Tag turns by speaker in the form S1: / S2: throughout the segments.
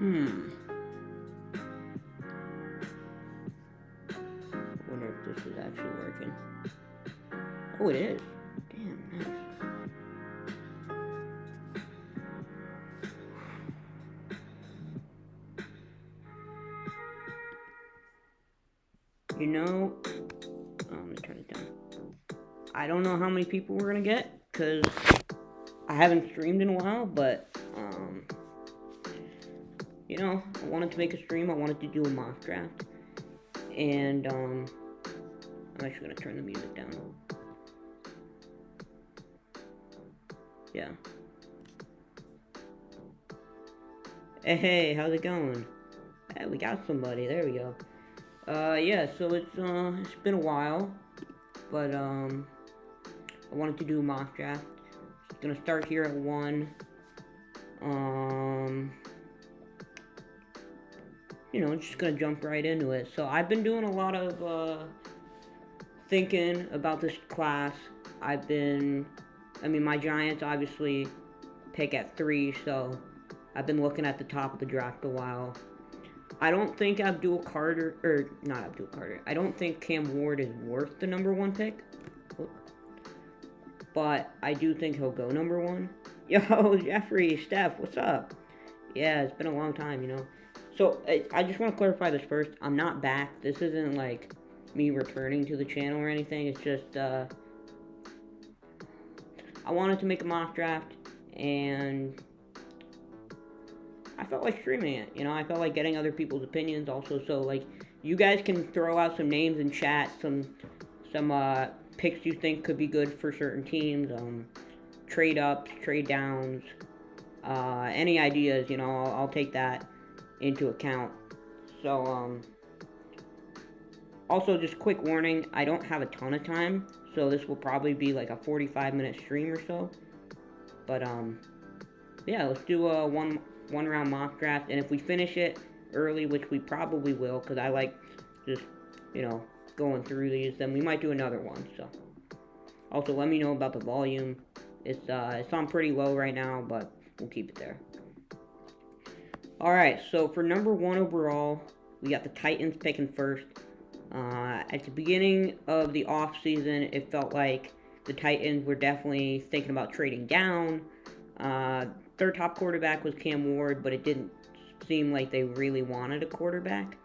S1: Hmm. I wonder if this is actually working. Oh, it is. Damn, nice. You know, let me turn it down. I don't know how many people we're gonna get because I haven't streamed in a while, but I wanted to make a stream. I wanted to do a mock draft, and I'm actually gonna turn the music down. Yeah. Hey, how's it going? Hey, we got somebody. There we go. Yeah. So it's been a while, but I wanted to do a mock draft. It's gonna start here at 1. Um, just gonna jump right into it. So I've been doing a lot of thinking about this class. My Giants obviously pick at 3, so I've been looking at the top of the draft a while. I don't think I don't think Cam Ward is worth the number 1 pick. But I do think he'll go number 1. Yo, Jeffrey, Steph, what's up? Yeah, it's been a long time. So, I just want to clarify this first. I'm not back. This isn't like me returning to the channel or anything. It's just, I wanted to make a mock draft, and I felt like streaming it. I felt like getting other people's opinions also. So, like, you guys can throw out some names in chat, some picks you think could be good for certain teams, trade ups, trade downs, any ideas, I'll take that into account. So, also just quick warning, I don't have a ton of time, so this will probably be like a 45-minute stream or so. But, yeah, let's do a one round mock draft, and if we finish it early, which we probably will, because I like just, going through these, then we might do another one. So also let me know about the volume. It's on pretty low right now, but we'll keep it there. Alright, so for number 1 overall, we got the Titans picking first. At the beginning of the offseason, it felt like the Titans were definitely thinking about trading down. Their top quarterback was Cam Ward, but it didn't seem like they really wanted a quarterback.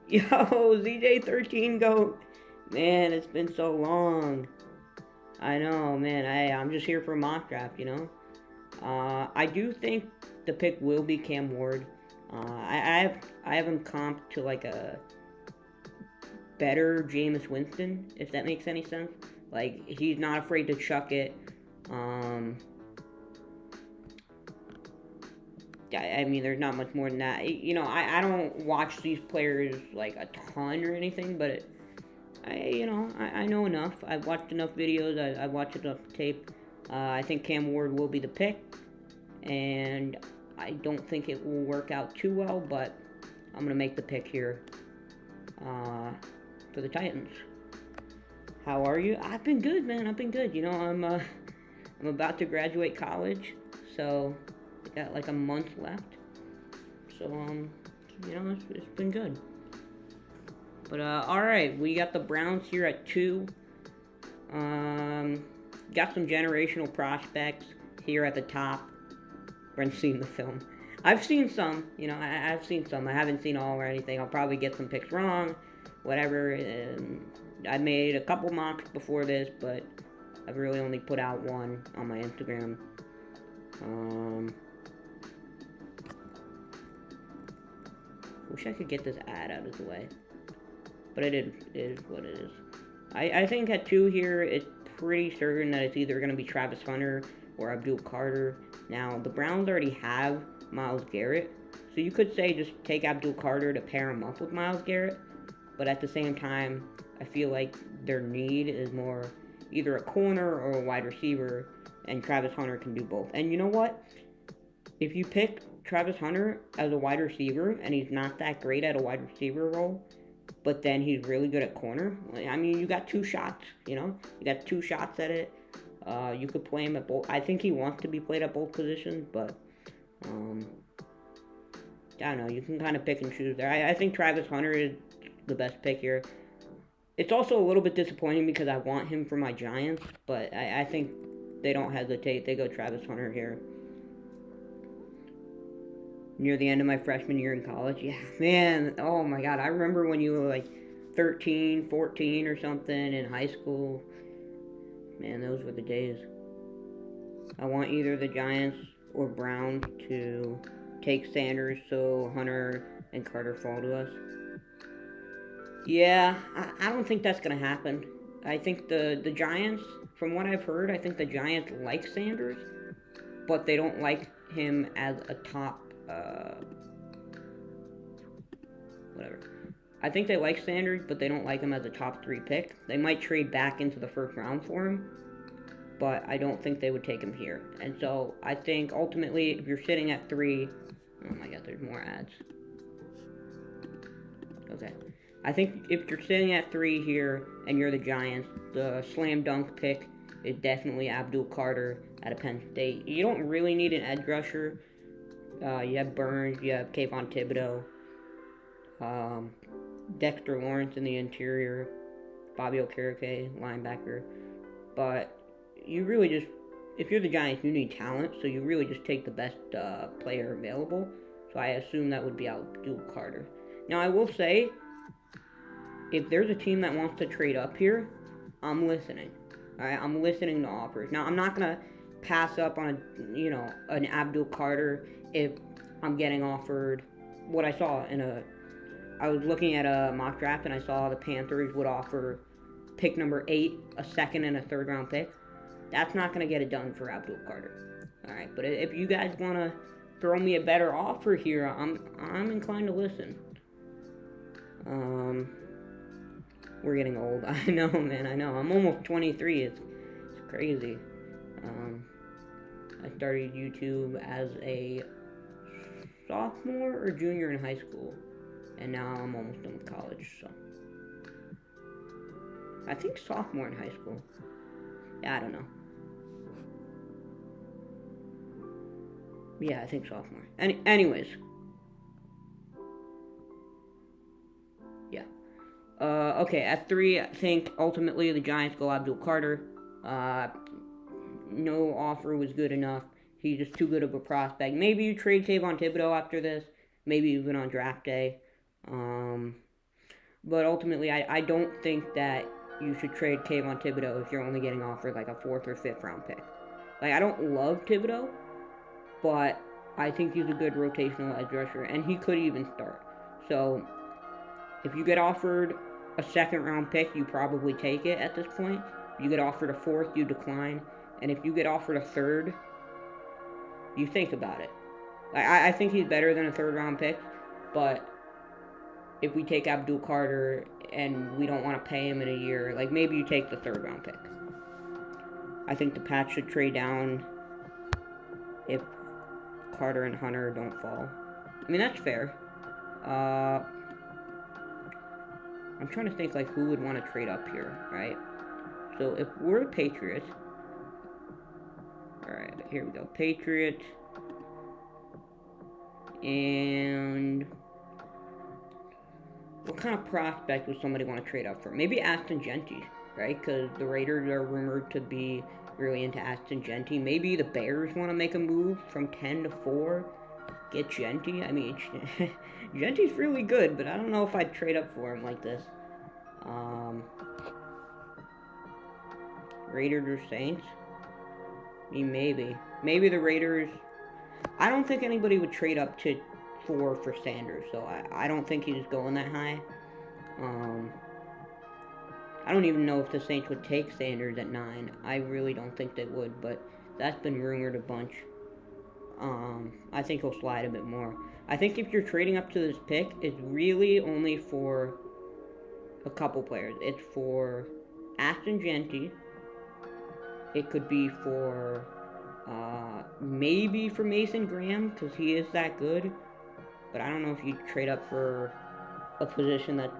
S1: Yo, ZJ13 GOAT. Man, it's been so long. I know, man. I'm just here for a mock draft, I do think the pick will be Cam Ward. I have him comped to like a better Jameis Winston, if that makes any sense. Like, he's not afraid to chuck it. There's not much more than that. I don't watch these players like a ton or anything, but I know enough. I've watched enough videos. I've watched enough tape. I think Cam Ward will be the pick, and I don't think it will work out too well, but I'm gonna make the pick here for the Titans. How are you? I've been good, man. I've been good. I'm about to graduate college, so I got like a month left. So it's been good. But all right, we got the Browns here at 2. Got some generational prospects here at the top. Brent's seen the film. I've seen some. I've seen some. I haven't seen all or anything. I'll probably get some picks wrong, whatever. I made a couple mocks before this, but I've really only put out one on my Instagram. Wish I could get this ad out of the way, but it is what it is. I think at 2 here, it's pretty certain that it's either going to be Travis Hunter or Abdul Carter. Now, the Browns already have Myles Garrett, so you could say just take Abdul Carter to pair him up with Myles Garrett, but at the same time, I feel like their need is more either a corner or a wide receiver, and Travis Hunter can do both. And you know what? If you pick Travis Hunter as a wide receiver, and he's not that great at a wide receiver role, but then he's really good at corner, you got 2 shots, you got 2 shots at it. You could play him at both. I think he wants to be played at both positions, but I don't know. You can kind of pick and choose there. I think Travis Hunter is the best pick here. It's also a little bit disappointing because I want him for my Giants, but I think they don't hesitate. They go Travis Hunter here. Near the end of my freshman year in college. Yeah, man. Oh my God. I remember when you were like 13, 14 or something in high school. Man, those were the days. I want either the Giants or Browns to take Sanders so Hunter and Carter fall to us. Yeah, I don't think that's going to happen. I think the Giants, from what I've heard, I think the Giants like Sanders, but they don't like him as a top, whatever. I think they like Sanders, but they don't like him as a top 3 pick. They might trade back into the first round for him, but I don't think they would take him here. And so I think ultimately, if you're sitting at 3, oh my God, there's more ads. Okay. I think if you're sitting at 3 here and you're the Giants, the slam dunk pick is definitely Abdul Carter out of Penn State. You don't really need an edge rusher. You have Burns, you have Kayvon Thibodeau, Dexter Lawrence in the interior, Bobby Okereke, linebacker. But you really just, if you're the Giants, you need talent, so you really just take the best player available. So I assume that would be Abdul Carter. Now I will say, if there's a team that wants to trade up here, I'm listening. Alright, I'm listening to offers. Now I'm not gonna pass up on an Abdul Carter if I'm getting offered what I saw I was looking at a mock draft and I saw the Panthers would offer pick number 8, a second and a third round pick. That's not gonna get it done for Abdul Carter. Alright, but if you guys wanna throw me a better offer here, I'm inclined to listen. We're getting old. I know, man. I know. I'm almost 23. It's crazy. I started YouTube as a sophomore or junior in high school, and now I'm almost done with college. So I think sophomore in high school. Yeah, I don't know. Yeah, I think sophomore. Anyways. Yeah. Okay, at 3, I think ultimately the Giants go Abdul Carter. No offer was good enough. He's just too good of a prospect. Maybe you trade Kayvon Thibodeau after this. Maybe even on draft day. But ultimately, I don't think that you should trade Kayvon Thibodeau if you're only getting offered like a 4th or 5th round pick. Like, I don't love Thibodeau, but I think he's a good rotational edge rusher, and he could even start. So, if you get offered a 2nd round pick, you probably take it at this point. If you get offered a 4th, you decline. And if you get offered a 3rd, you think about it. I think he's better than a 3rd round pick, but if we take Abdul Carter and we don't want to pay him in a year, like maybe you take the 3rd round pick. I think the Pats should trade down if Carter and Hunter don't fall. I mean, that's fair. I'm trying to think like who would want to trade up here, right? So if we're the Patriots, alright, here we go. Patriots. And what kind of prospect would somebody want to trade up for? Maybe Ashton Jeanty, right? Because the Raiders are rumored to be really into Ashton Jeanty. Maybe the Bears want to make a move from 10 to 4. Get Jeanty. I mean, Jeanty's really good, but I don't know if I'd trade up for him like this. Raiders or Saints? I mean, maybe. Maybe the Raiders. I don't think anybody would trade up to 4 for Sanders, so I don't think he's going that high. I don't even know if the Saints would take Sanders at 9. I really don't think they would, but that's been rumored a bunch. I think he'll slide a bit more. I think if you're trading up to this pick, it's really only for a couple players. It's for Ashton Jeanty. It could be for maybe for Mason Graham, because he is that good. But I don't know if you trade up for a position that...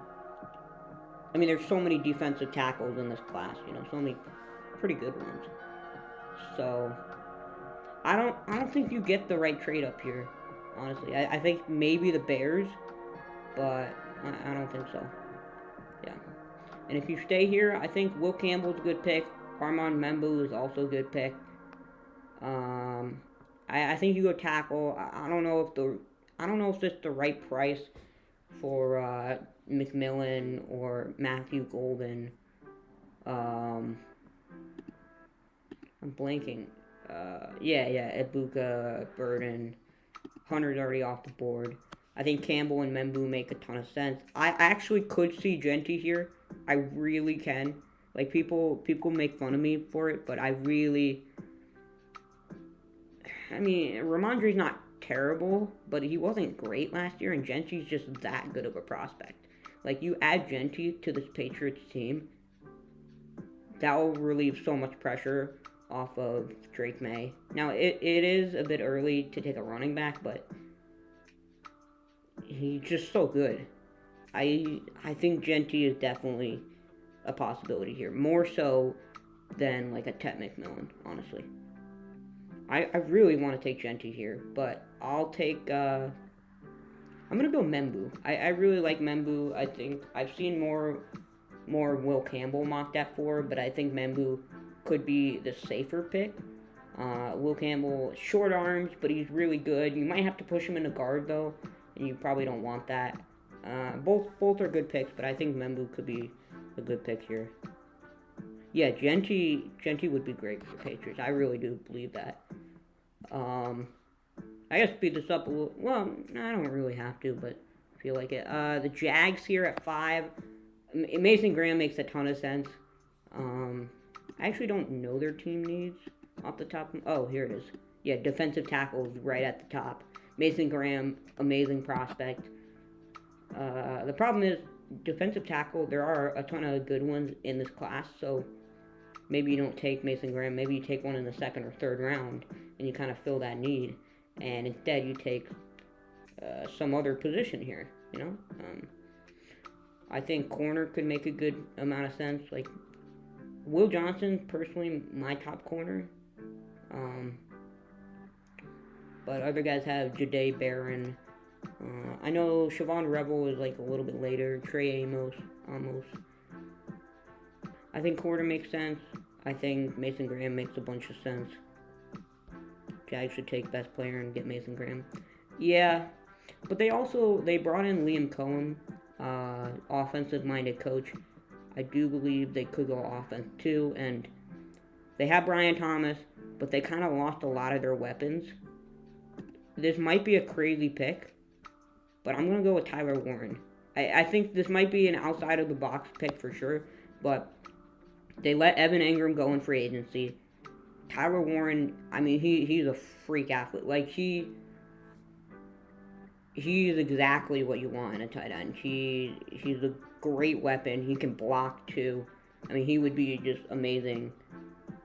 S1: I mean, there's so many defensive tackles in this class, so many pretty good ones. So I don't think you get the right trade up here. Honestly, I think maybe the Bears, but I don't think so. Yeah. And if you stay here, I think Will Campbell's a good pick. Armand Membu is also a good pick. Um, I think you go tackle. I don't know if it's the right price for McMillan or Matthew Golden. Um, I'm blanking. Yeah, Ibuka, Burden, Hunter's already off the board. I think Campbell and Membu make a ton of sense. I actually could see Genty here. I really can. Like people make fun of me for it, but I mean, Ramondre's not terrible, but he wasn't great last year, and Genty's just that good of a prospect. Like, you add Genty to this Patriots team, that will relieve so much pressure off of Drake May. Now, it is a bit early to take a running back, but he's just so good. I think Genty is definitely a possibility here, more so than like a Tet McMillan, honestly. I really want to take Genty here, but I'll take. I'm gonna go Membu. I really like Membu. I think I've seen more Will Campbell mocked at 4, but I think Membu could be the safer pick. Will Campbell, short arms, but he's really good. You might have to push him in the guard though, and you probably don't want that. Both are good picks, but I think Membu could be a good pick here. Yeah, Genty would be great for the Patriots. I really do believe that. I gotta speed this up a little. Well, I don't really have to, but I feel like it. The Jags here at 5. Mason Graham makes a ton of sense. I actually don't know their team needs off the top. Oh, here it is. Yeah, defensive tackles right at the top. Mason Graham, amazing prospect. The problem is defensive tackle. There are a ton of good ones in this class, so maybe you don't take Mason Graham. Maybe you take one in the 2nd or 3rd round, and you kind of fill that need. And instead, you take some other position here. You know, I think corner could make a good amount of sense. Like Will Johnson, personally, my top corner. But other guys have Jahdae Barron. I know Siobhan Rebel is like a little bit later. Trey Amos, almost. I think corner makes sense. I think Mason Graham makes a bunch of sense. Jags should take best player and get Mason Graham. Yeah, but they brought in Liam Cohen, offensive-minded coach. I do believe they could go offense too, and they have Brian Thomas, but they kind of lost a lot of their weapons. This might be a crazy pick, but I'm going to go with Tyler Warren. I think this might be an outside-of-the-box pick for sure, but they let Evan Engram go in free agency. Tyler Warren, I mean, he's a freak athlete. Like, he's exactly what you want in a tight end. He's a great weapon. He can block, too. I mean, he would be just amazing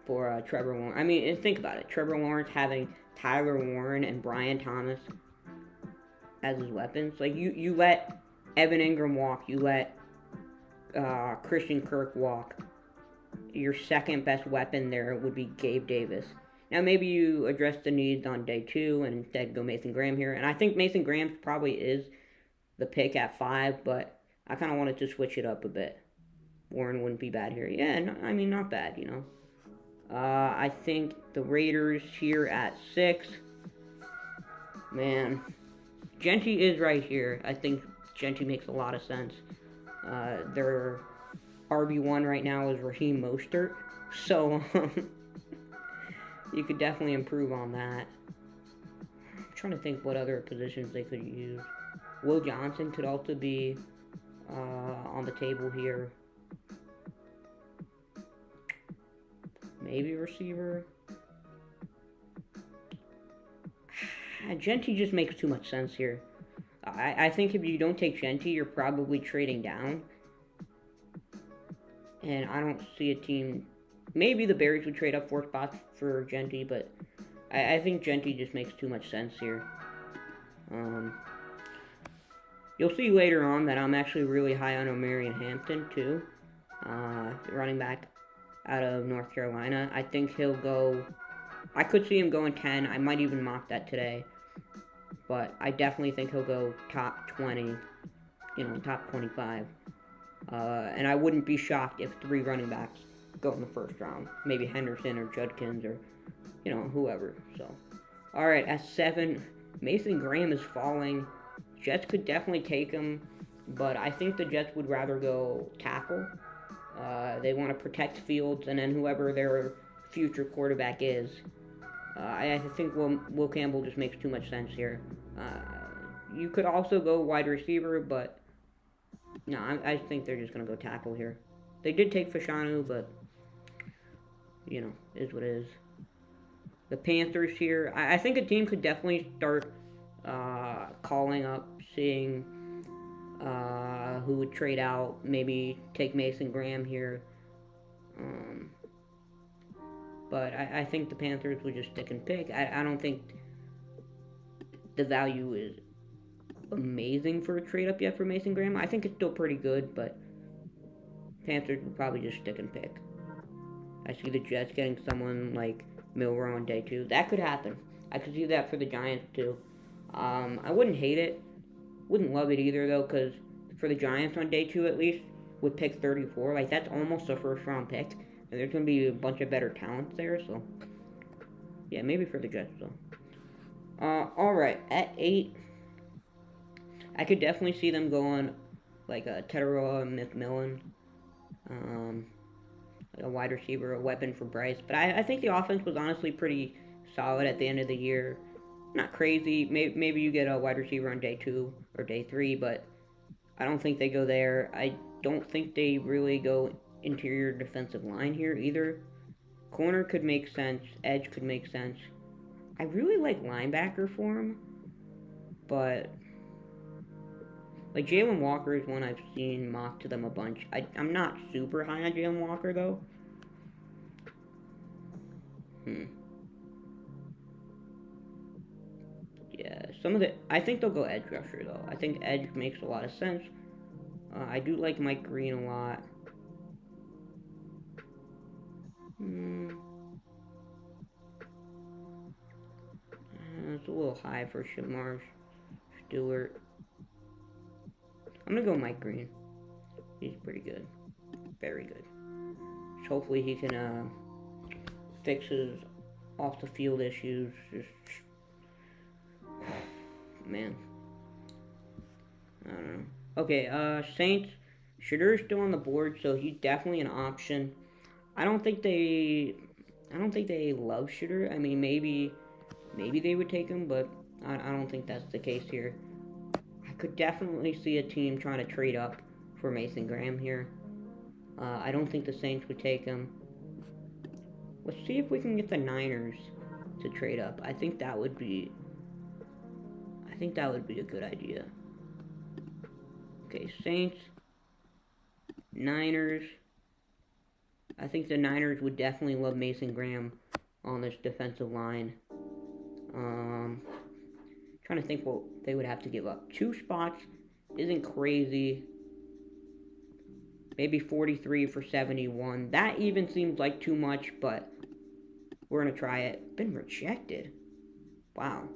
S1: for Trevor Lawrence. I mean, think about it. Trevor Lawrence having Tyler Warren and Brian Thomas as his weapons. Like, you let Evan Engram walk. You let Christian Kirk walk. Your second best weapon there would be Gabe Davis. Now, maybe you address the needs on day 2 and instead go Mason Graham here. And I think Mason Graham probably is the pick at 5, but I kind of wanted to switch it up a bit. Warren wouldn't be bad here. Yeah, no, I mean, not bad, you know. I think the Raiders here at 6. Man, Genty is right here. I think Genty makes a lot of sense. Their RB1 right now is Raheem Mostert, so you could definitely improve on that. I'm trying to think what other positions they could use. Will Johnson could also be on the table here. Maybe receiver. Genty just makes too much sense here. I think if you don't take Genty, you're probably trading down. And I don't see a team. Maybe the Bears would trade up 4 spots for Genty, but I think Genty just makes too much sense here. You'll see later on that I'm actually really high on Omarion Hampton, too. Running back out of North Carolina. I think he'll go I could see him going 10. I might even mock that today. But I definitely think he'll go top 20, top 25. And I wouldn't be shocked if 3 running backs go in the first round. Maybe Henderson or Judkins or, whoever. So, all right, at 7, Mason Graham is falling. Jets could definitely take him, but I think the Jets would rather go tackle. They want to protect Fields, and then whoever their future quarterback is. I think Will Campbell just makes too much sense here. You could also go wide receiver, but no, I think they're just going to go tackle here. They did take Fashanu, but, is what it is. The Panthers here, I think a team could definitely start calling up, seeing who would trade out, maybe take Mason Graham here. But I think the Panthers would just stick and pick. I don't think the value is amazing for a trade up yet for Mason Graham. I think it's still pretty good, but Panthers would probably just stick and pick. I see the Jets getting someone like Milroe on day 2. That could happen. I could see that for the Giants too. I wouldn't hate it. Wouldn't love it either though, because for the Giants on day 2 at least, with pick 34, like that's almost a first round pick. And there's going to be a bunch of better talents there, so yeah, maybe for the Jets though. Alright, at 8, I could definitely see them going like a Teteroa and McMillan, like a wide receiver, a weapon for Bryce. But I think the offense was honestly pretty solid at the end of the year. Not crazy. Maybe you get a wide receiver on day 2 or day 3, but I don't think they go there. I don't think they really go interior defensive line here either. Corner could make sense. Edge could make sense. I really like linebacker for him, but like Jalen Walker is one I've seen mocked to them a bunch. I'm not super high on Jalen Walker though. Yeah, I think they'll go edge rusher though. I think edge makes a lot of sense. I do like Mike Green a lot. It's a little high for Shamar Stewart. I'm gonna go Mike Green. He's pretty good. Very good. So hopefully he can fix his off the field issues. Man. I don't know. Okay, Saints. Shedur's still on the board, so he's definitely an option. I don't think they love Shedur. I mean, maybe they would take him, but I don't think that's the case here. I could definitely see a team trying to trade up for Mason Graham here. I don't think the Saints would take him. Let's see if we can get the Niners to trade up. I think that would be a good idea. Okay, Saints, Niners. I think the Niners would definitely love Mason Graham on this defensive line. Trying to think what they would have to give up. 2 spots isn't crazy. Maybe 43 for 71. That even seems like too much, but we're going to try it. Been rejected. Wow.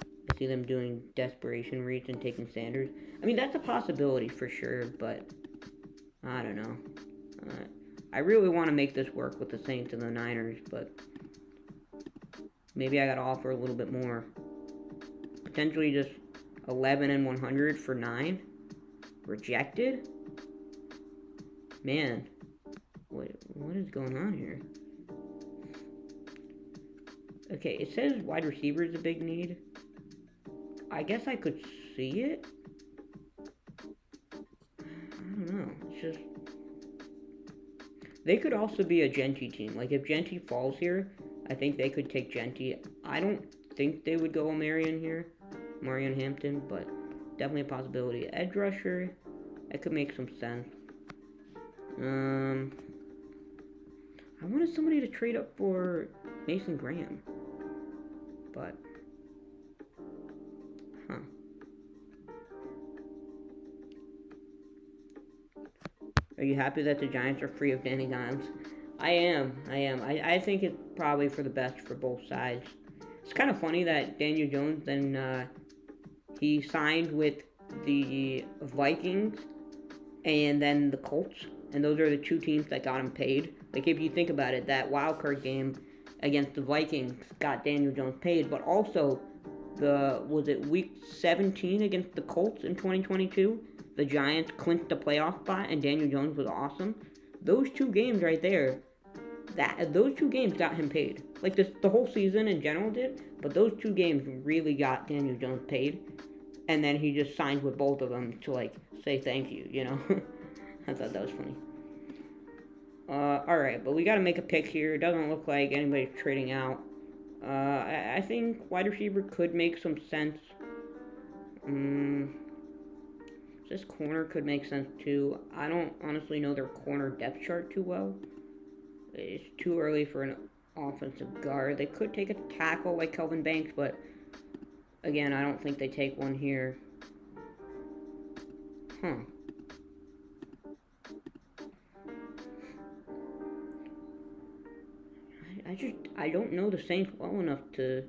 S1: I see them doing desperation reads and taking Sanders. I mean, that's a possibility for sure, but I don't know. I really want to make this work with the Saints and the Niners, but maybe I got to offer a little bit more. Potentially just 11 and 100 for 9. Rejected? Man, what is going on here? Okay, it says wide receiver is a big need. I guess I could see it. I don't know. It's just... They could also be a Genty team. Like, if Genty falls here, I think they could take Genty. I don't think they would go Marion here. Marion Hampton, but definitely a possibility. Edge rusher, that could make some sense. I wanted somebody to trade up for Mason Graham. But... Huh. Are you happy that the Giants are free of Danny Dimes? I am. I think it's probably for the best for both sides. It's kind of funny that Daniel Jones then he signed with the Vikings and then the Colts, and those are the two teams that got him paid. Like if you think about it, that wild card game against the Vikings got Daniel Jones paid, but also the was it week 17 against the Colts in 2022, the Giants clinched the playoff spot and Daniel Jones was awesome. Those two games right there, that those two games got him paid. Like the whole season in general did, but those two games really got Daniel Jones paid. And then he just signed with both of them to like say thank you, you know. I thought that was funny. All right, but we got to make a pick here. It doesn't look like anybody's trading out. I think wide receiver could make some sense. This corner could make sense too. I don't honestly know their corner depth chart too well. It's too early for an offensive guard. They could take a tackle like Kelvin Banks, but again, I don't think they take one here. Huh. I don't know the Saints well enough to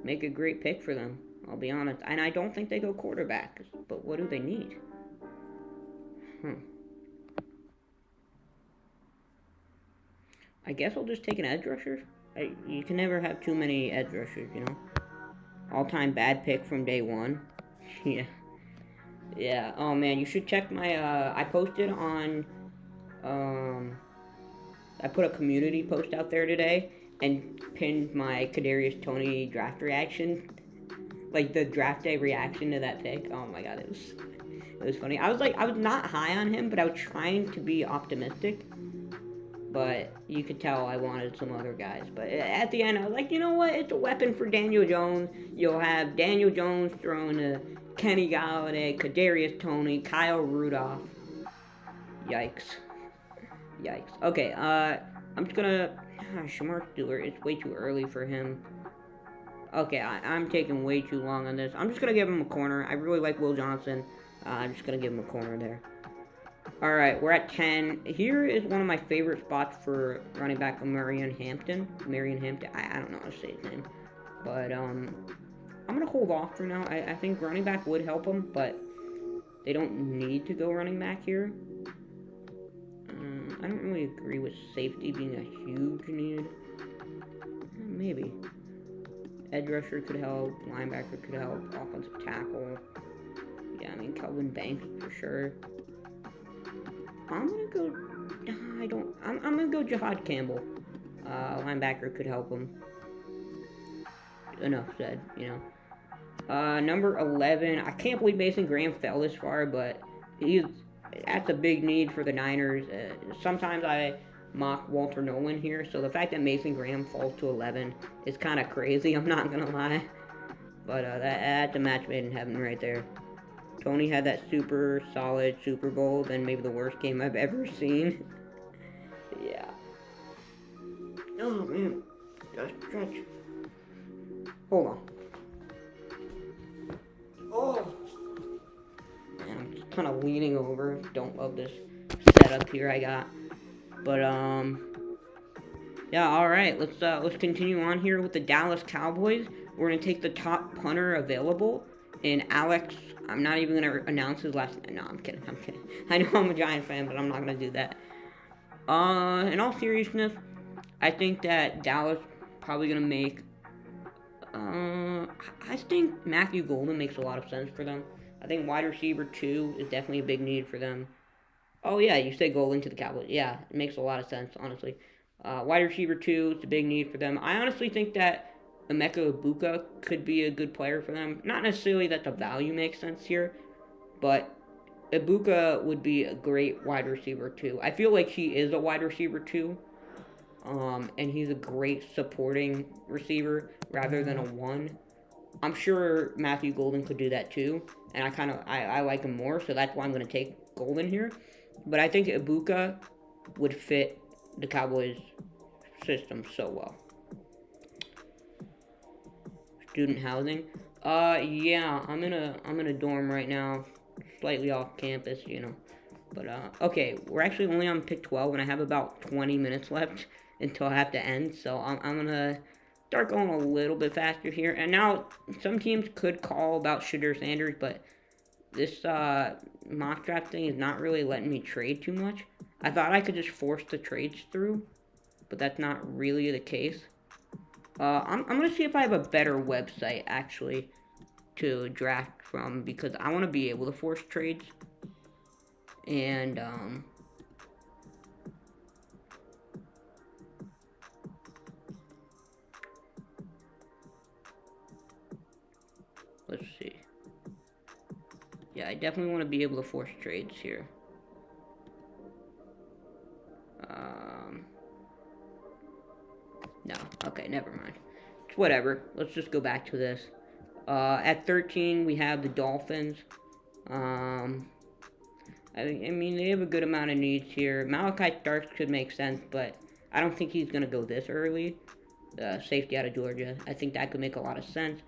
S1: make a great pick for them. I'll be honest. And I don't think they go quarterback. But what do they need? I guess I'll just take an edge rusher. You can never have too many edge rushers, you know. All-time bad pick from day one. Yeah. Yeah. Oh man, you should check my. I posted on. I put a community post out there today and pinned my Kadarius Toney draft reaction, like the draft day reaction to that pick. Oh my god, it was funny. I was not high on him, but I was trying to be optimistic. But you could tell I wanted some other guys. But at the end, I was like, you know what? It's a weapon for Daniel Jones. You'll have Daniel Jones throwing to Kenny Galladay, Kadarius Toney, Kyle Rudolph. Yikes. Okay, I'm just gonna... Shamar Stewart, it's way too early for him. Okay, I'm taking way too long on this. I'm just gonna give him a corner. I really like Will Johnson. I'm just gonna give him a corner there. Alright, we're at 10. Here is one of my favorite spots for running back Marion Hampton. I don't know how to say his name. But, I'm gonna hold off for now. I think running back would help him, but they don't need to go running back here. I don't really agree with safety being a huge need. Maybe. Edge rusher could help. Linebacker could help. Offensive tackle. Yeah, I mean, Kelvin Banks for sure. I'm gonna go Jahad Campbell. Linebacker could help him. Enough said, you know. Number 11. I can't believe Mason Graham fell this far, but that's a big need for the Niners. Sometimes I mock Walter Nolan here, so the fact that Mason Graham falls to 11 is kind of crazy, I'm not gonna lie. But that's a match made in heaven right there. Tony had that super solid Super Bowl, then maybe the worst game I've ever seen. Yeah. Oh, man. Gotta stretch. Hold on. Oh! Man, I'm just kind of leaning over. Don't love this setup here I got. But, yeah, alright. Let's continue on here with the Dallas Cowboys. We're gonna take the top punter available in Alex. I'm not even going to announce his last name. No, I'm kidding. I know I'm a Giant fan, but I'm not going to do that. In all seriousness, I think that Dallas probably going to make... I think Matthew Golden makes a lot of sense for them. I think wide receiver 2 is definitely a big need for them. Oh, yeah, you say Golden to the Cowboys. Yeah, it makes a lot of sense, honestly. Wide receiver 2 is a big need for them. I honestly think that Emeka Egbuka could be a good player for them. Not necessarily that the value makes sense here, but Egbuka would be a great wide receiver too. I feel like he is a wide receiver too, and he's a great supporting receiver rather than a 1. I'm sure Matthew Golden could do that too, and I like him more, so that's why I'm going to take Golden here. But I think Egbuka would fit the Cowboys' system so well. Student housing. Yeah, I'm in a dorm right now, slightly off campus, you know. But, okay, we're actually only on pick 12, and I have about 20 minutes left until I have to end, so I'm gonna start going a little bit faster here. And now, some teams could call about Shedeur Sanders, but this mock draft thing is not really letting me trade too much. I thought I could just force the trades through, but that's not really the case. I'm gonna see if I have a better website, actually, to draft from, because I want to be able to force trades. And, let's see. Yeah, I definitely want to be able to force trades here. No, okay, never mind. It's whatever. Let's just go back to this. At 13, we have the Dolphins. I mean, they have a good amount of needs here. Malachi Starks could make sense, but I don't think he's going to go this early. Safety out of Georgia. I think that could make a lot of sense.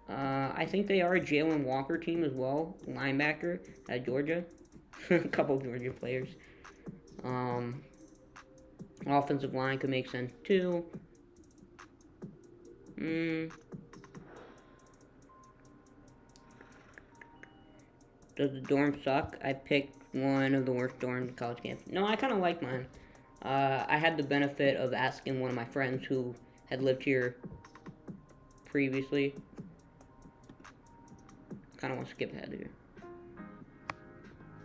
S1: I think they are a Jalen Walker team as well. Linebacker at Georgia. A couple Georgia players. Offensive line could make sense too. Does the dorm suck? I picked one of the worst dorms in college campus. No, I kind of like mine. I had the benefit of asking one of my friends who had lived here previously. Kind of want to skip ahead here.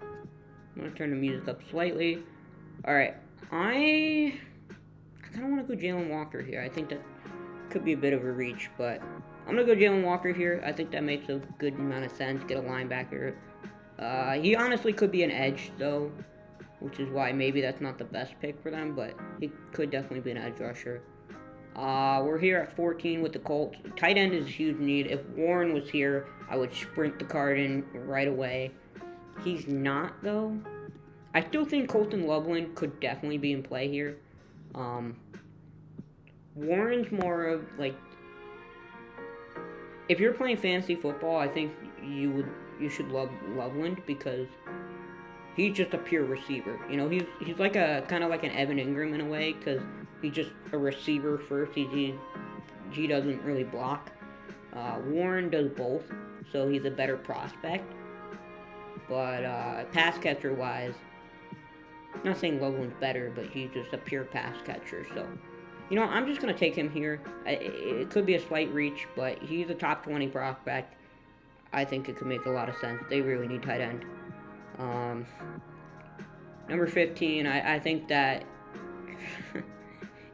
S1: I'm going to turn the music up slightly. Alright, I kind of want to go Jalen Walker here. I think that could be a bit of a reach, but I'm going to go Jalen Walker here. I think that makes a good amount of sense. Get a linebacker. He honestly could be an edge, though, which is why maybe that's not the best pick for them, but he could definitely be an edge rusher. We're here at 14 with the Colts. Tight end is a huge need. If Warren was here, I would sprint the card in right away. He's not, though. I still think Colton Loveland could definitely be in play here. Warren's more of, like, if you're playing fantasy football, I think you should love Loveland because he's just a pure receiver. You know, he's like a kind of like an Evan Ingram in a way because he's just a receiver first. He doesn't really block. Warren does both, so he's a better prospect. But pass catcher wise, I'm not saying Loveland's better, but he's just a pure pass catcher. So, you know, I'm just gonna take him here. It could be a slight reach, but he's a top 20 prospect. I think it could make a lot of sense. They really need tight end. Number 15, I think that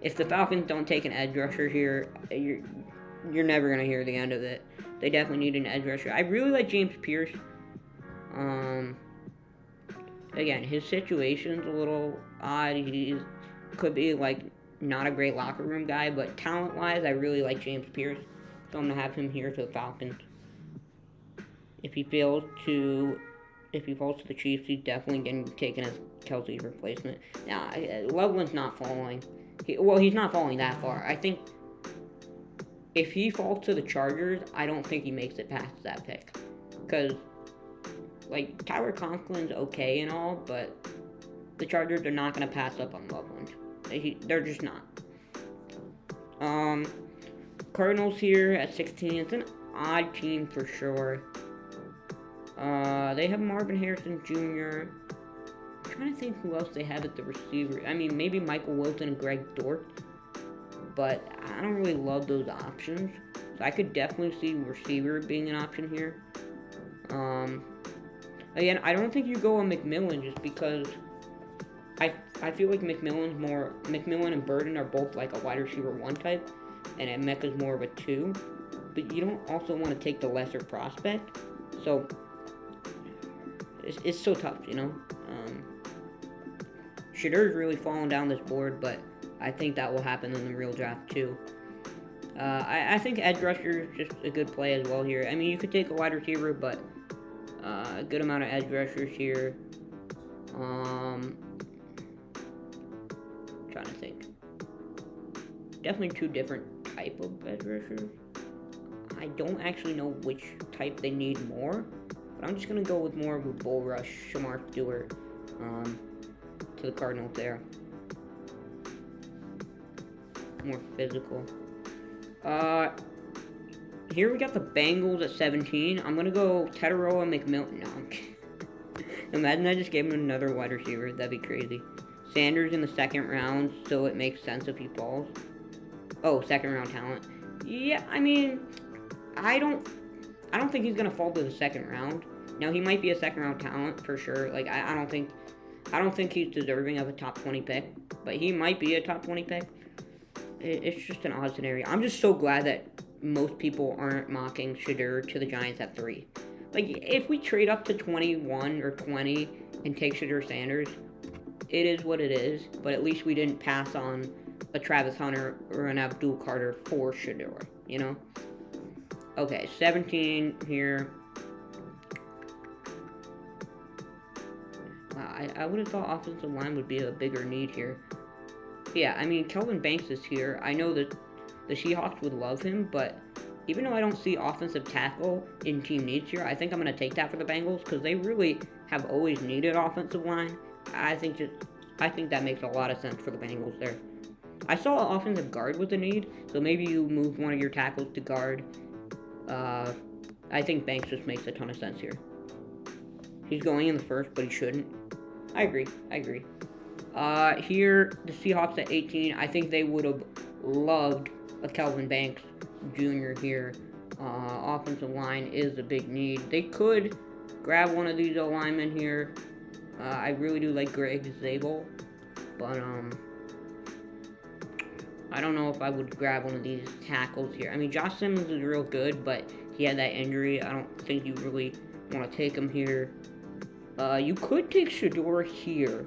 S1: if the Falcons don't take an edge rusher here, you're never going to hear the end of it. They definitely need an edge rusher. I really like James Pierce. Again, his situation's a little odd. He could be, like, not a great locker room guy, but talent-wise, I really like James Pierce. So I'm going to have him here to the Falcons. If he falls to the Chiefs, he's definitely getting taken as Kelsey's replacement. Now, Loveland's not falling. He's not falling that far. I think if he falls to the Chargers, I don't think he makes it past that pick. Because, like, Tyler Conklin's okay and all, but the Chargers are not going to pass up on Loveland. They're just not. Cardinals here at 16. It's an odd team for sure. They have Marvin Harrison Jr. I'm trying to think who else they have at the receiver. I mean, maybe Michael Wilson and Greg Dortch. But I don't really love those options. So I could definitely see receiver being an option here. Again, I don't think you go on McMillan just because I feel like McMillan and Burden are both like a wide receiver 1 type, and Emeka's more of a 2. But you don't also want to take the lesser prospect. So it's so tough, you know. Shedeur's really falling down this board, but I think that will happen in the real draft too. I think edge rusher is just a good play as well here. I mean, you could take a wide receiver, but a good amount of edge rushers here. Trying to think. Definitely 2 different type of edge rushers. I don't actually know which type they need more, but I'm just going to go with more of a bull rush, Shamar Stewart. to the Cardinals there. More physical. Here we got the Bengals at 17. I'm gonna go Tetaroa McMillan. No, I'm kidding. Imagine I just gave him another wide receiver. That'd be crazy. Sanders in the second round, so it makes sense if he falls. Oh, second round talent. Yeah, I mean, I don't think he's gonna fall to the second round. Now he might be a second round talent for sure. Like I don't think he's deserving of a top 20 pick, but he might be a top 20 pick. It's just an odd scenario. I'm just so glad that most people aren't mocking Shedeur to the Giants at 3. Like, if we trade up to 21 or 20 and take Shedeur Sanders, it is what it is, but at least we didn't pass on a Travis Hunter or an Abdul Carter for Shedeur, you know? Okay, 17 here. Wow, I would have thought offensive line would be a bigger need here. Yeah, I mean, Kelvin Banks is here. I know that the Seahawks would love him, but even though I don't see offensive tackle in team needs here, I think I'm going to take that for the Bengals because they really have always needed offensive line. I think that makes a lot of sense for the Bengals there. I saw offensive guard was a need, so maybe you move one of your tackles to guard. I think Banks just makes a ton of sense here. He's going in the first, but he shouldn't. I agree. Here, the Seahawks at 18, I think they would have loved a Kelvin Banks Jr. here. Offensive line is a big need. They could grab one of these linemen here. I really do like Greg Zabel, but I don't know if I would grab one of these tackles here. I mean, Josh Simmons is real good, but he had that injury. I don't think you really want to take him here. You could take Shedeur here.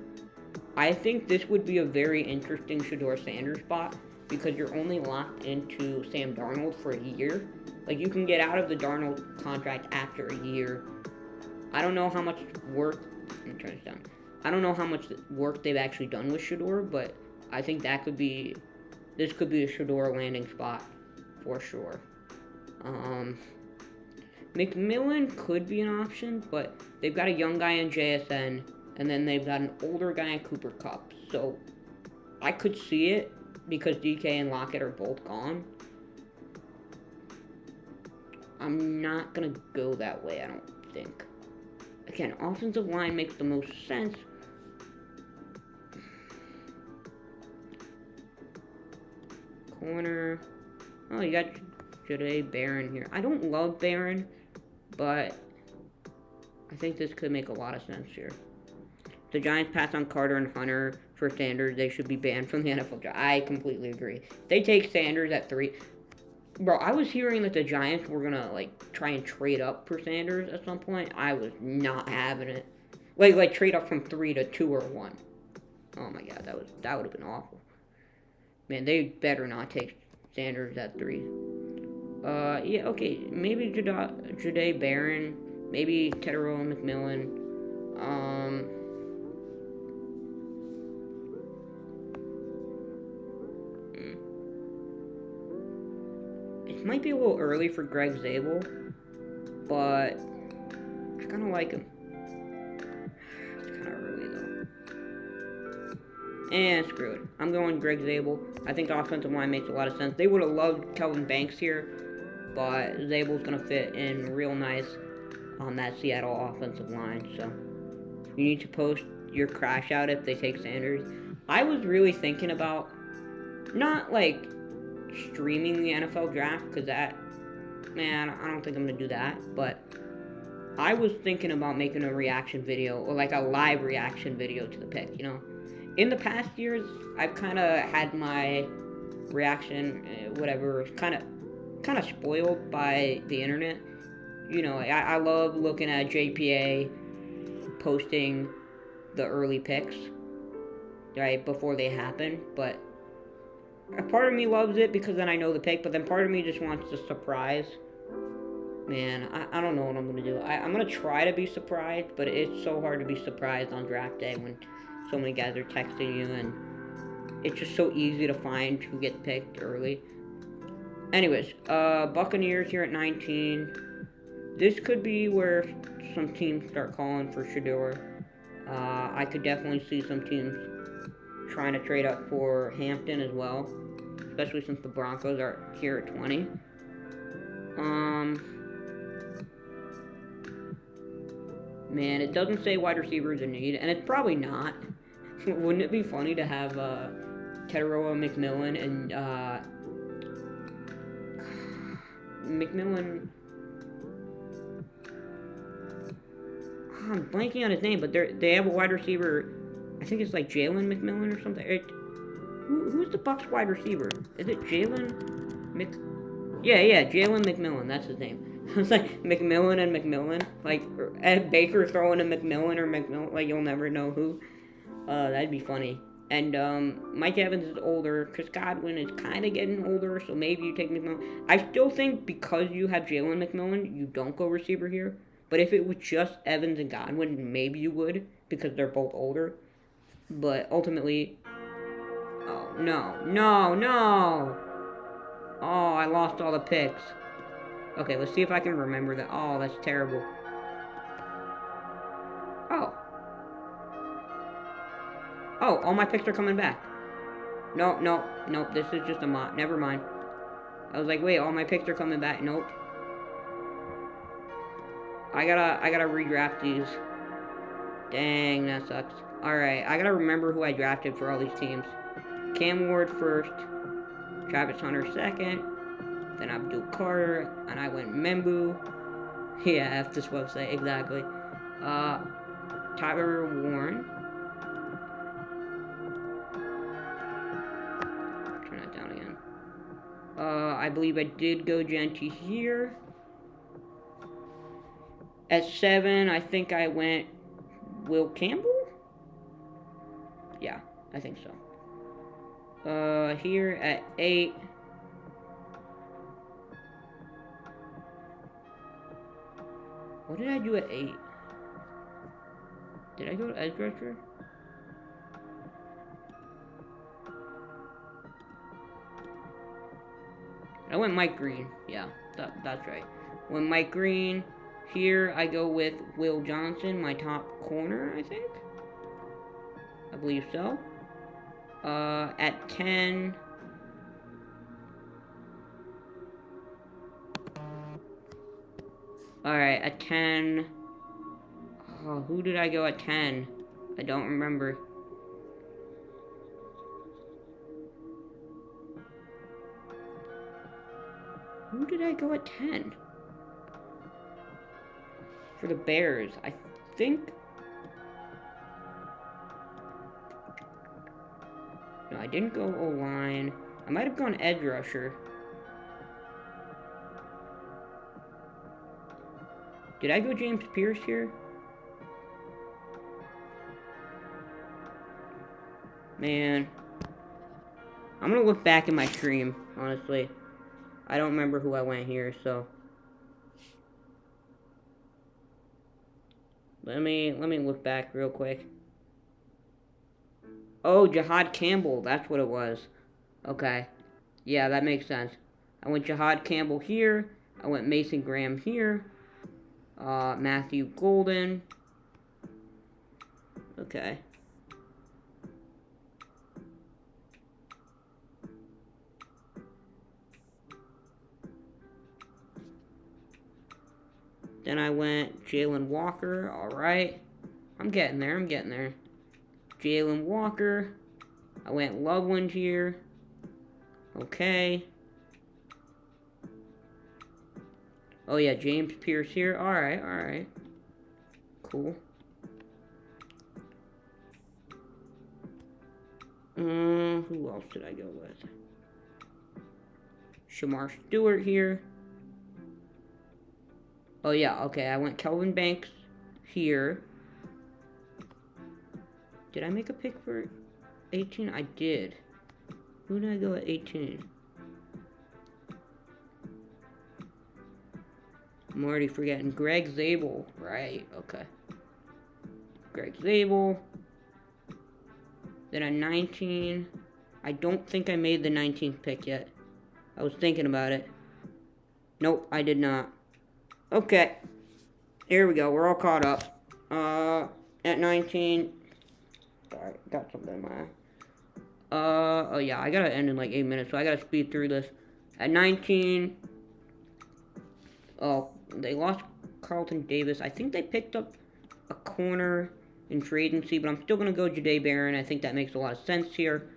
S1: I think this would be a very interesting Shedeur Sanders spot because you're only locked into Sam Darnold for a year. Like, you can get out of the Darnold contract after a year. I don't know how much work... Let me turn this down. I don't know how much work they've actually done with Shedeur, but I think that could be... This could be a Shedeur landing spot for sure. McMillan could be an option, but they've got a young guy in JSN, and then they've got an older guy in Cooper Kupp. So I could see it because DK and Lockett are both gone. I'm not going to go that way, I don't think. Again, offensive line makes the most sense. Corner. Oh, you got Jahdae Barron here. I don't love Barron, but I think this could make a lot of sense here. The Giants pass on Carter and Hunter for Sanders. They should be banned from the NFL draft. I completely agree. They take Sanders at 3. Bro, I was hearing that the Giants were gonna try and trade up for Sanders at some point. I was not having it. Like trade up from 3 to 2 or 1. Oh my god, that would have been awful. Man, they better not take Sanders at 3. Yeah, okay, maybe Jahdae Barron, maybe Tetaroa McMillan. It might be a little early for Greg Zabel, but I kind of like him. It's kind of early, though. And screw it. I'm going Greg Zabel. I think the offensive line makes a lot of sense. They would have loved Kelvin Banks here, but Zabel's going to fit in real nice on that Seattle offensive line. So you need to post your crash out if they take Sanders. I was really thinking about not streaming the NFL draft, because that, man, I don't think I'm going to do that, but I was thinking about making a reaction video, or a live reaction video to the pick, you know. In the past years, I've kind of had my reaction, whatever, kind of spoiled by the internet. You know, I love looking at JPA posting the early picks, right, before they happen, but a part of me loves it because then I know the pick, but then part of me just wants the surprise. Man, I don't know what I'm going to do. I'm going to try to be surprised, but it's so hard to be surprised on draft day when so many guys are texting you, and it's just so easy to find who gets picked early. Anyways, Buccaneers here at 19. This could be where some teams start calling for Shedeur. I could definitely see some teams trying to trade up for Hampton as well, especially since the Broncos are here at 20. Man, it doesn't say wide receiver is a need, and it's probably not. Wouldn't it be funny to have Teteroa McMillan and McMillan? Oh, I'm blanking on his name, but they have a wide receiver. I think it's like Jalen McMillan or something. Who's the Bucs wide receiver? Is it Jalen Mc? Yeah, Jalen McMillan. That's his name. It's like McMillan and McMillan. Like Ed Baker throwing a McMillan or McMillan. Like you'll never know who. That'd be funny. And Mike Evans is older. Chris Godwin is kind of getting older, so maybe you take McMillan. I still think because you have Jalen McMillan, you don't go receiver here. But if it was just Evans and Godwin, maybe you would because they're both older. But ultimately, oh no! Oh, I lost all the picks. Okay, let's see if I can remember that. Oh, that's terrible. Oh, all my picks are coming back. Nope, this is just a mod. Never mind. I was like, wait, all my picks are coming back. Nope. I gotta redraft these. Dang, that sucks. Alright, I gotta remember who I drafted for all these teams. Cam Ward first. Travis Hunter second. Then Abdul Carter. And I went Membu. Yeah, F this website, exactly. Tyler Warren. Turn that down again. I believe I did go Genty here. At 7, I think I went Will Campbell? Yeah, I think so. Here at 8. What did I do at 8? Did I go to edge rusher? I went Mike Green. Yeah, that's right. Went Mike Green. Here I go with Will Johnson, my top corner, I think. I believe so. At 10. Alright, at 10. Oh, who did I go at 10? I don't remember. Who did I go at 10? For the Bears, I think... No, I didn't go O-line. I might have gone edge rusher. Did I go James Pierce here? Man. I'm gonna look back in my stream, honestly. I don't remember who I went here, so... Let me look back real quick. Oh, Jahad Campbell, that's what it was. Okay. Yeah, that makes sense. I went Jahad Campbell here. I went Mason Graham here. Matthew Golden. Okay. Then I went Jalen Walker. Alright. I'm getting there. Jalen Walker. I went Loveland here. Okay. Oh yeah, James Pierce here. Alright. Cool. Who else did I go with? Shamar Stewart here. Oh yeah, okay, I went Kelvin Banks here. Did I make a pick for 18? I did. Who did I go at 18? I'm already forgetting. Greg Zabel. Right, okay. Greg Zabel. Then at 19. I don't think I made the 19th pick yet. I was thinking about it. Nope, I did not. Okay. Here we go. We're all caught up. At 19, sorry, got something in my eye. Oh yeah, I gotta end in like 8 minutes, so I gotta speed through this. At 19, oh, they lost Carlton Davis. I think they picked up a corner in free agency, but I'm still gonna go Jahdae Barron. I think that makes a lot of sense here.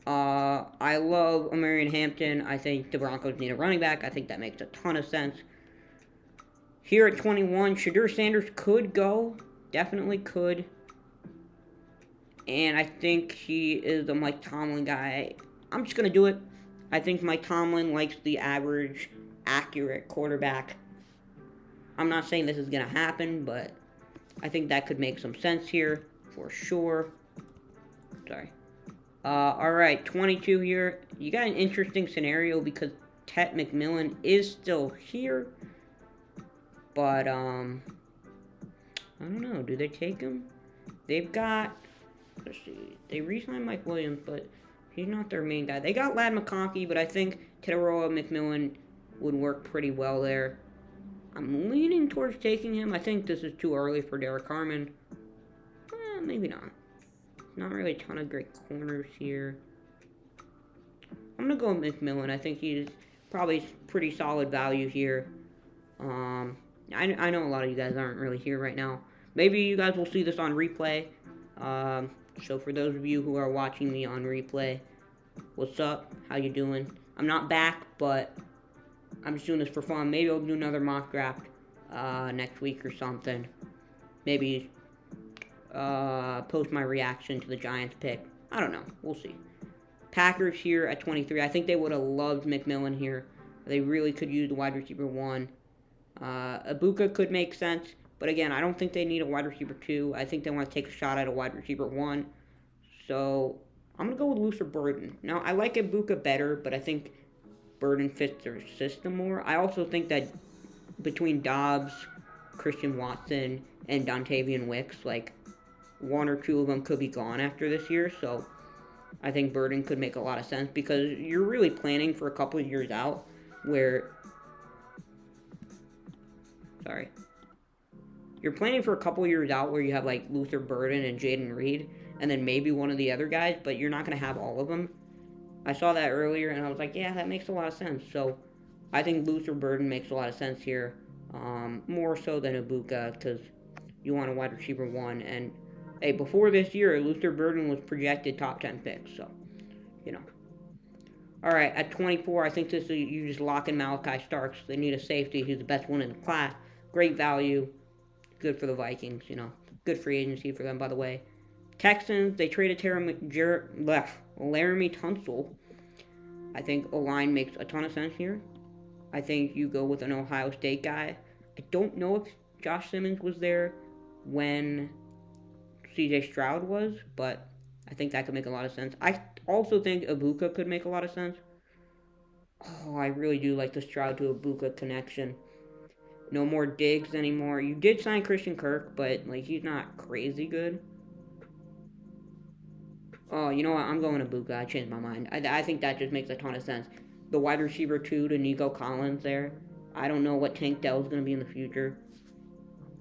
S1: I love Omarion Hampton. I think the Broncos need a running back. I think that makes a ton of sense. Here at 21, Shedeur Sanders could go. Definitely could. And I think he is the Mike Tomlin guy. I'm just going to do it. I think Mike Tomlin likes the average, accurate quarterback. I'm not saying this is going to happen, but I think that could make some sense here for sure. Sorry. Alright, 22 here. You got an interesting scenario because Tet McMillan is still here. But, I don't know. Do they take him? They've got, let's see. They re-signed Mike Williams, but he's not their main guy. They got Ladd McConkey, but I think Tetaroa McMillan would work pretty well there. I'm leaning towards taking him. I think this is too early for Derek Harmon. Maybe not. Not really a ton of great corners here. I'm going to go with McMillan. I think he's probably pretty solid value here. I know a lot of you guys aren't really here right now. Maybe you guys will see this on replay. So for those of you who are watching me on replay, what's up? How you doing? I'm not back, but I'm just doing this for fun. Maybe I'll do another mock draft next week or something. Maybe post my reaction to the Giants pick. I don't know. We'll see. Packers here at 23. I think they would have loved McMillan here. They really could use the wide receiver 1. Ibuka could make sense. But again, I don't think they need a wide receiver 2. I think they want to take a shot at a wide receiver 1. So I'm going to go with Luther Burden. Now, I like Ibuka better, but I think Burden fits their system more. I also think that between Dobbs, Christian Watson, and Dontavian Wicks, like, 1 or 2 of them could be gone after this year. So I think Burden could make a lot of sense because you're really planning for a couple of years out where... Sorry. You're planning for a couple of years out where you have, like, Luther Burden and Jaden Reed, and then maybe one of the other guys, but you're not going to have all of them. I saw that earlier, and I was like, yeah, that makes a lot of sense. So I think Luther Burden makes a lot of sense here, more so than Ibuka, because you want a wide receiver 1. And, hey, before this year, Luther Burden was projected top 10 picks, so, you know. All right, at 24, I think this is you just lock in Malachi Starks. They need a safety. He's the best one in the class. Great value. Good for the Vikings, you know. Good free agency for them, by the way. Texans, they traded Laramie Tunsil. I think O-line makes a ton of sense here. I think you go with an Ohio State guy. I don't know if Josh Simmons was there when CJ Stroud was, but I think that could make a lot of sense. I also think Ibuka could make a lot of sense. Oh, I really do like the Stroud to Ibuka connection. No more Diggs anymore. You did sign Christian Kirk, but, like, he's not crazy good. Oh, you know what? I'm going Ibuka. I changed my mind. I think that just makes a ton of sense. The wide receiver 2 to Nico Collins there. I don't know what Tank Dell's going to be in the future.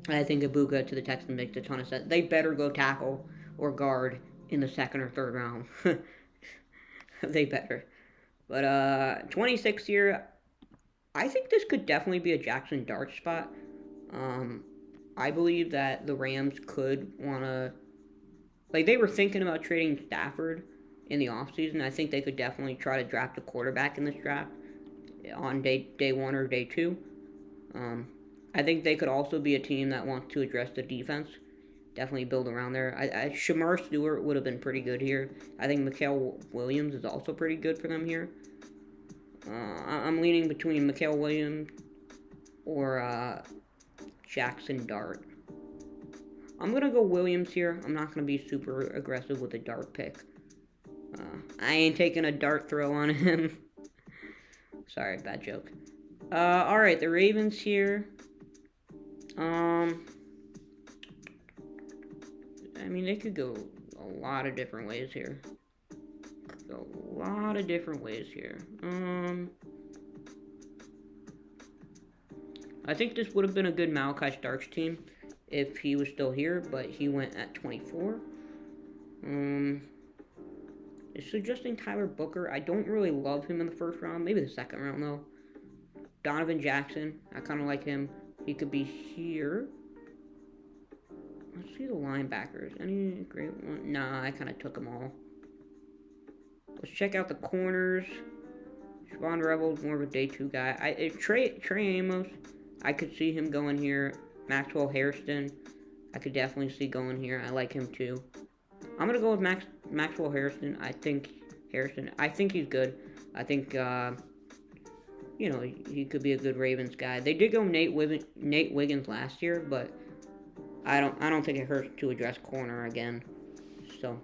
S1: I think Ibuka to the Texans makes a ton of sense. They better go tackle or guard in the 2nd or 3rd round. They better. But 26 here, I think this could definitely be a Jackson Dart spot. I believe that the Rams could want to... Like, they were thinking about trading Stafford in the offseason. I think they could definitely try to draft a quarterback in this draft on day 1 or day 2. I think they could also be a team that wants to address the defense. Definitely build around there. Shamar Stewart would have been pretty good here. I think Mikael Williams is also pretty good for them here. I'm leaning between Mikael Williams or Jackson Dart. I'm going to go Williams here. I'm not going to be super aggressive with a Dart pick. I ain't taking a Dart throw on him. Sorry, bad joke. Alright, the Ravens here. I mean, they could go a lot of different ways here. I think this would have been a good Malachi Starks team. if he was still here, but he went at 24. It's suggesting Tyler Booker. I don't really love him in the first round. Maybe the second round, though. Donovan Jackson. I kind of like him. He could be here. Let's see the linebackers. Any great one? Nah, I kind of took them all. Let's check out the corners. Javon Rebels, more of a day 2 guy. Trey Amos, I could see him going here. Maxwell Hairston, I could definitely see going here. I like him too. I'm gonna go with Maxwell Hairston. I think he's good. I think you know, he could be a good Ravens guy. They did go Nate Wiggins last year, but I don't think it hurts to address corner again. So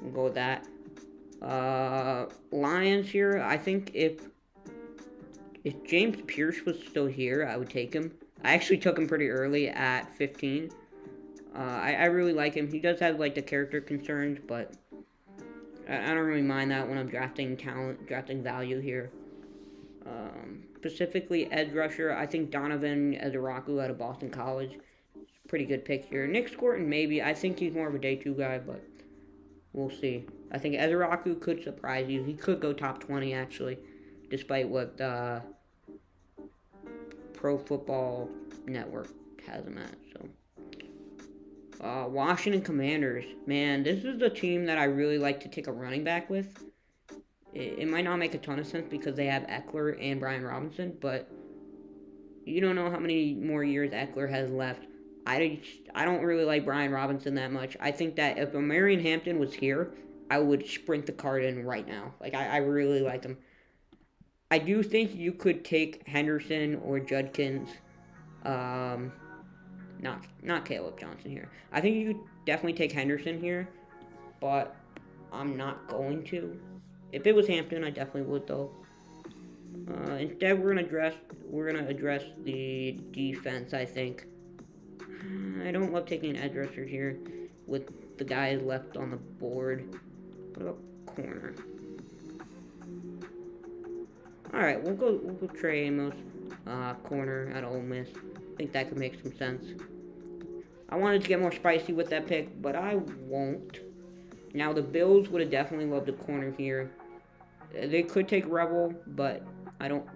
S1: we'll go with that. Lions here. I think if James Pierce was still here, I would take him. I actually took him pretty early at 15. I really like him. He does have like the character concerns, but I don't really mind that when I'm drafting value here. Specifically edge rusher, I think Donovan Ezeraku out of Boston College. Pretty good pick here. Nick Scorton, maybe. I think he's more of a day 2 guy, but we'll see. I think Ezeraku could surprise you. He could go top 20, actually, despite what Pro Football Network has him at. So, Washington Commanders. Man, this is the team that I really like to take a running back with. It might not make a ton of sense because they have Eckler and Brian Robinson, but you don't know how many more years Eckler has left. I don't really like Brian Robinson that much. I think that if Marion Hampton was here, I would sprint the card in right now. Like, I really like him. I do think you could take Henderson or Judkins. Not Caleb Johnson here. I think you could definitely take Henderson here, but I'm not going to. If it was Hampton, I definitely would, though. Instead, we're gonna address the defense, I think. I don't love taking edge rushers here with the guys left on the board. What about corner? Alright, we'll go Trey Amos, corner at Ole Miss. I think that could make some sense. I wanted to get more spicy with that pick, but I won't. Now, the Bills would have definitely loved a corner here. They could take Rebel, but I don't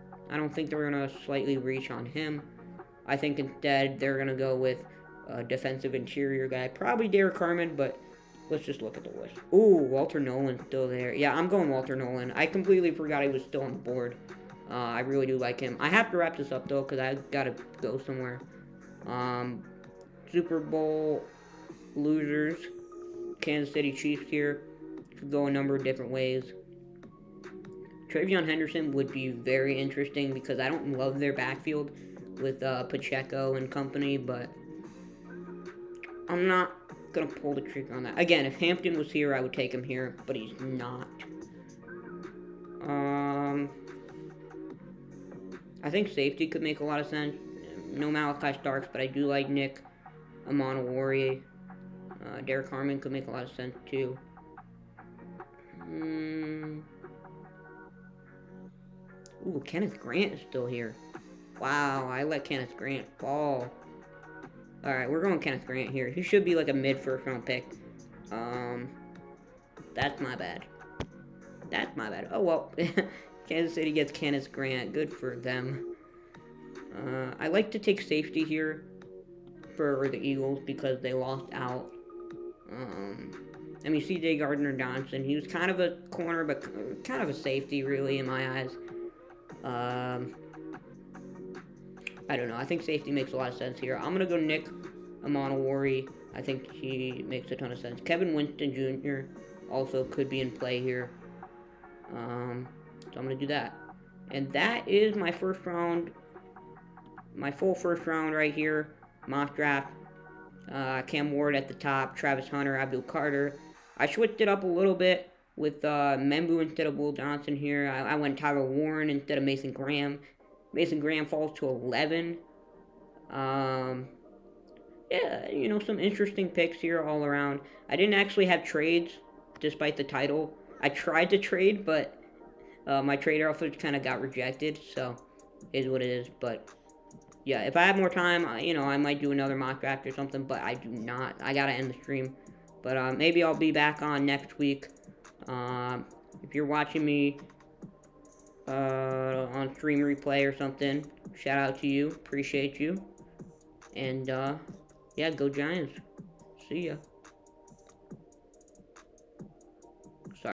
S1: think they're gonna slightly reach on him. I think instead they're gonna go with a defensive interior guy, probably Derek Carmen, but let's just look at the list. Ooh, Walter Nolan's still there. Yeah, I'm going Walter Nolan. I completely forgot he was still on the board. I really do like him. I have to wrap this up though, because I gotta go somewhere. Super Bowl losers, Kansas City Chiefs here. Could go a number of different ways. Travion Henderson would be very interesting because I don't love their backfield with Pacheco and company, but I'm not going to pull the trigger on that. Again, if Hampton was here, I would take him here, but he's not. I think safety could make a lot of sense. No Malachi Starks, but I do like Nick Amonowori. Derek Harmon could make a lot of sense, too. Ooh, Kenneth Grant is still here. Wow, I let Kenneth Grant fall. Alright, we're going Kenneth Grant here. He should be like a mid-first round pick. That's my bad. That's my bad. Oh, well. Kansas City gets Kenneth Grant. Good for them. I like to take safety here for the Eagles because they lost out. I mean, C.J. Gardner-Johnson, he was kind of a corner, but kind of a safety, really, in my eyes. I don't know. I think safety makes a lot of sense here. I'm going to go Nick Amonowori. I think he makes a ton of sense. Kevin Winston Jr. also could be in play here. So I'm going to do that. And that is my first round, my full first round right here. Mock draft. Cam Ward at the top. Travis Hunter, Abdul Carter. I switched it up a little bit with Membu instead of Will Johnson here. I went Tyler Warren instead of Mason Graham. Mason Graham falls to 11. Yeah, you know, some interesting picks here all around. I didn't actually have trades, despite the title. I tried to trade, but my trade offer kind of got rejected, so is what it is. But yeah, if I have more time, I might do another mock draft or something, but I do not. I gotta end the stream. But maybe I'll be back on next week. If you're watching me on stream replay or something, shout out to you. Appreciate you. And yeah, go Giants. See ya.